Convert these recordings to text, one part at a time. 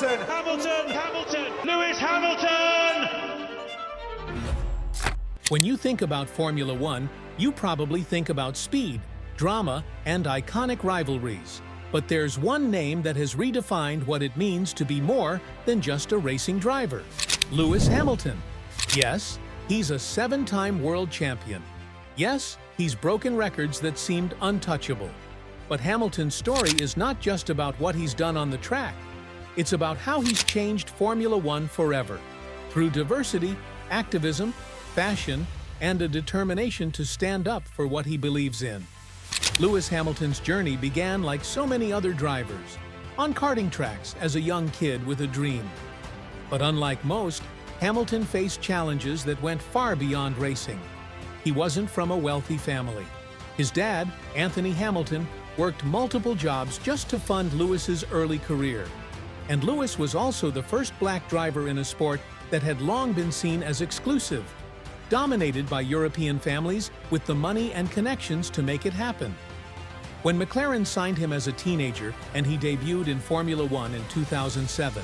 Hamilton! Lewis Hamilton! When you think about Formula One, you probably think about speed, drama, and iconic rivalries. But there's one name that has redefined what it means to be more than just a racing driver. Lewis Hamilton. Yes, he's a 7-time world champion. Yes, he's broken records that seemed untouchable. But Hamilton's story is not just about what he's done on the track. It's about how he's changed Formula One forever. Through diversity, activism, fashion, and a determination to stand up for what he believes in. Lewis Hamilton's journey began like so many other drivers, on karting tracks as a young kid with a dream. But unlike most, Hamilton faced challenges that went far beyond racing. He wasn't from a wealthy family. His dad, Anthony Hamilton, worked multiple jobs just to fund Lewis's early career. And Lewis was also the first black driver in a sport that had long been seen as exclusive, dominated by European families with the money and connections to make it happen. When McLaren signed him as a teenager and he debuted in Formula One in 2007,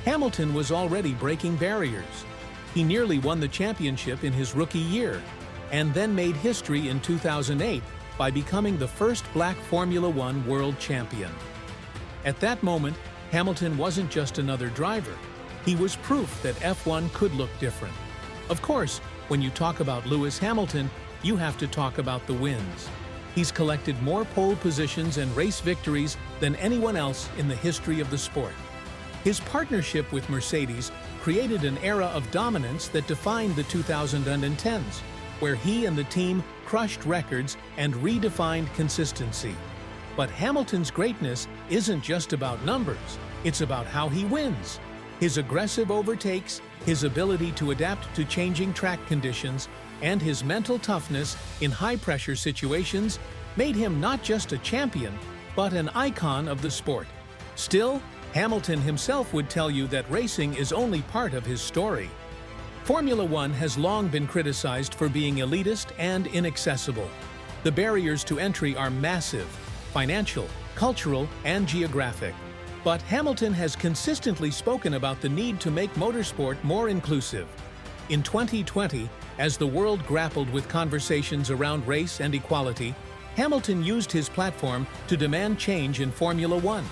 Hamilton was already breaking barriers. He nearly won the championship in his rookie year, and then made history in 2008 by becoming the first black Formula One world champion. At that moment, Hamilton wasn't just another driver. He was proof that F1 could look different. Of course, when you talk about Lewis Hamilton, you have to talk about the wins. He's collected more pole positions and race victories than anyone else in the history of the sport. His partnership with Mercedes created an era of dominance that defined the 2010s, where he and the team crushed records and redefined consistency. But Hamilton's greatness isn't just about numbers, it's about how he wins. His aggressive overtakes, his ability to adapt to changing track conditions, and his mental toughness in high-pressure situations made him not just a champion, but an icon of the sport. Still, Hamilton himself would tell you that racing is only part of his story. Formula One has long been criticized for being elitist and inaccessible. The barriers to entry are massive: financial, cultural, and geographic. But Hamilton has consistently spoken about the need to make motorsport more inclusive. In 2020, as the world grappled with conversations around race and equality, Hamilton used his platform to demand change in Formula One.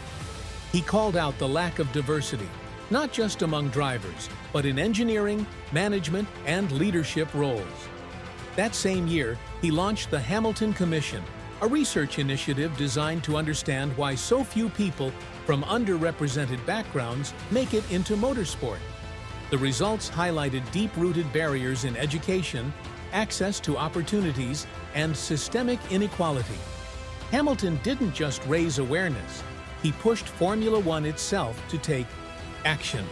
He called out the lack of diversity, not just among drivers, but in engineering, management, and leadership roles. That same year, he launched the Hamilton Commission, a research initiative designed to understand why so few people from underrepresented backgrounds make it into motorsport. The results highlighted deep-rooted barriers in education, access to opportunities, and systemic inequality. Hamilton didn't just raise awareness, he pushed Formula One itself to take action.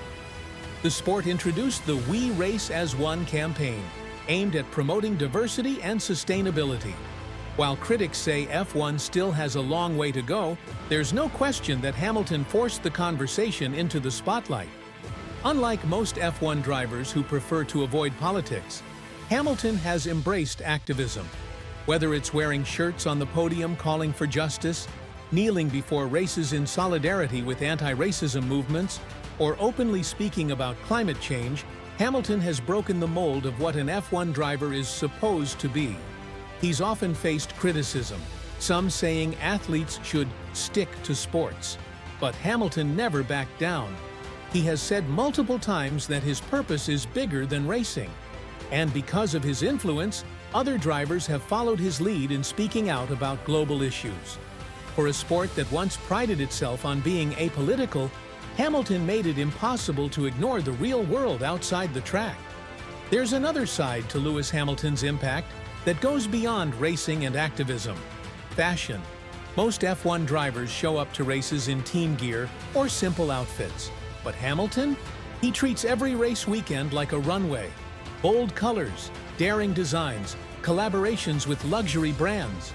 The sport introduced the We Race as One campaign, aimed at promoting diversity and sustainability. While critics say F1 still has a long way to go, there's no question that Hamilton forced the conversation into the spotlight. Unlike most F1 drivers who prefer to avoid politics, Hamilton has embraced activism. Whether it's wearing shirts on the podium calling for justice, kneeling before races in solidarity with anti-racism movements, or openly speaking about climate change, Hamilton has broken the mold of what an F1 driver is supposed to be. He's often faced criticism, some saying athletes should stick to sports. But Hamilton never backed down. He has said multiple times that his purpose is bigger than racing. And because of his influence, other drivers have followed his lead in speaking out about global issues. For a sport that once prided itself on being apolitical, Hamilton made it impossible to ignore the real world outside the track. There's another side to Lewis Hamilton's impact that goes beyond racing and activism: fashion. Most F1 drivers show up to races in team gear or simple outfits. But Hamilton? He treats every race weekend like a runway. Bold colors, daring designs, collaborations with luxury brands.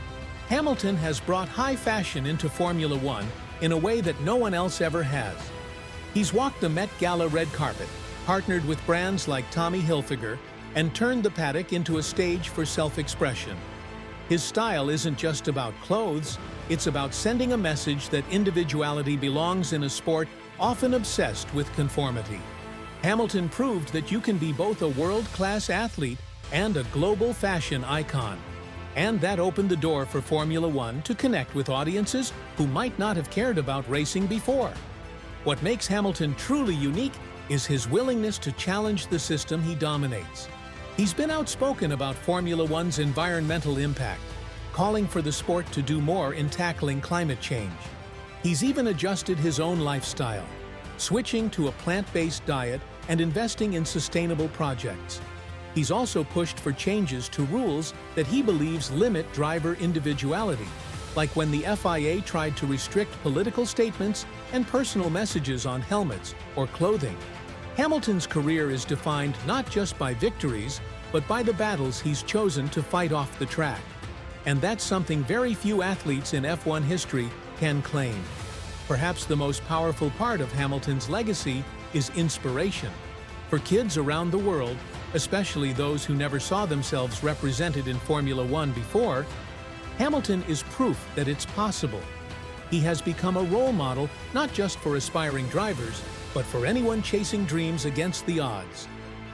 Hamilton has brought high fashion into Formula One in a way that no one else ever has. He's walked the Met Gala red carpet, partnered with brands like Tommy Hilfiger, and turned the paddock into a stage for self-expression. His style isn't just about clothes, it's about sending a message that individuality belongs in a sport often obsessed with conformity. Hamilton proved that you can be both a world-class athlete and a global fashion icon. And that opened the door for Formula One to connect with audiences who might not have cared about racing before. What makes Hamilton truly unique is his willingness to challenge the system he dominates. He's been outspoken about Formula One's environmental impact, calling for the sport to do more in tackling climate change. He's even adjusted his own lifestyle, switching to a plant-based diet and investing in sustainable projects. He's also pushed for changes to rules that he believes limit driver individuality, like when the FIA tried to restrict political statements and personal messages on helmets or clothing. Hamilton's career is defined not just by victories, but by the battles he's chosen to fight off the track. And that's something very few athletes in F1 history can claim. Perhaps the most powerful part of Hamilton's legacy is inspiration. For kids around the world, especially those who never saw themselves represented in Formula One before, Hamilton is proof that it's possible. He has become a role model not just for aspiring drivers, but for anyone chasing dreams against the odds.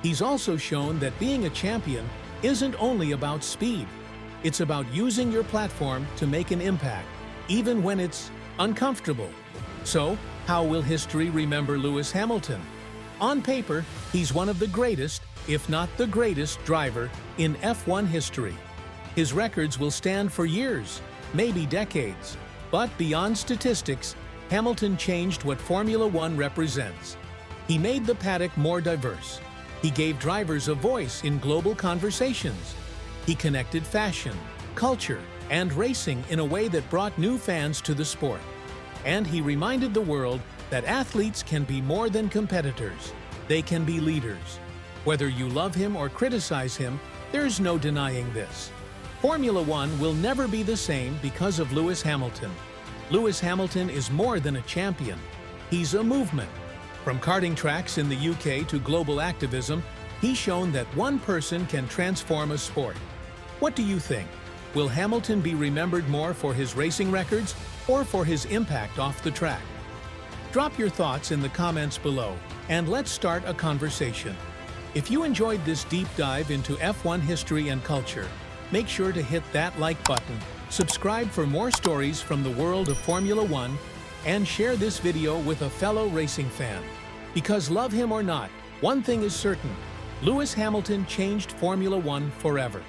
He's also shown that being a champion isn't only about speed. It's about using your platform to make an impact, even when it's uncomfortable. So, how will history remember Lewis Hamilton? On paper, he's one of the greatest, if not the greatest, driver in F1 history. His records will stand for years, maybe decades. But beyond statistics, Hamilton changed what Formula One represents. He made the paddock more diverse. He gave drivers a voice in global conversations. He connected fashion, culture, and racing in a way that brought new fans to the sport. And he reminded the world that athletes can be more than competitors. They can be leaders. Whether you love him or criticize him, there's no denying this. Formula One will never be the same because of Lewis Hamilton. Lewis Hamilton is more than a champion. He's a movement. From karting tracks in the UK to global activism, he's shown that one person can transform a sport. What do you think? Will Hamilton be remembered more for his racing records or for his impact off the track? Drop your thoughts in the comments below, and let's start a conversation. If you enjoyed this deep dive into F1 history and culture, make sure to hit that like button, subscribe for more stories from the world of Formula One, and share this video with a fellow racing fan. Because love him or not, one thing is certain: Lewis Hamilton changed Formula One forever.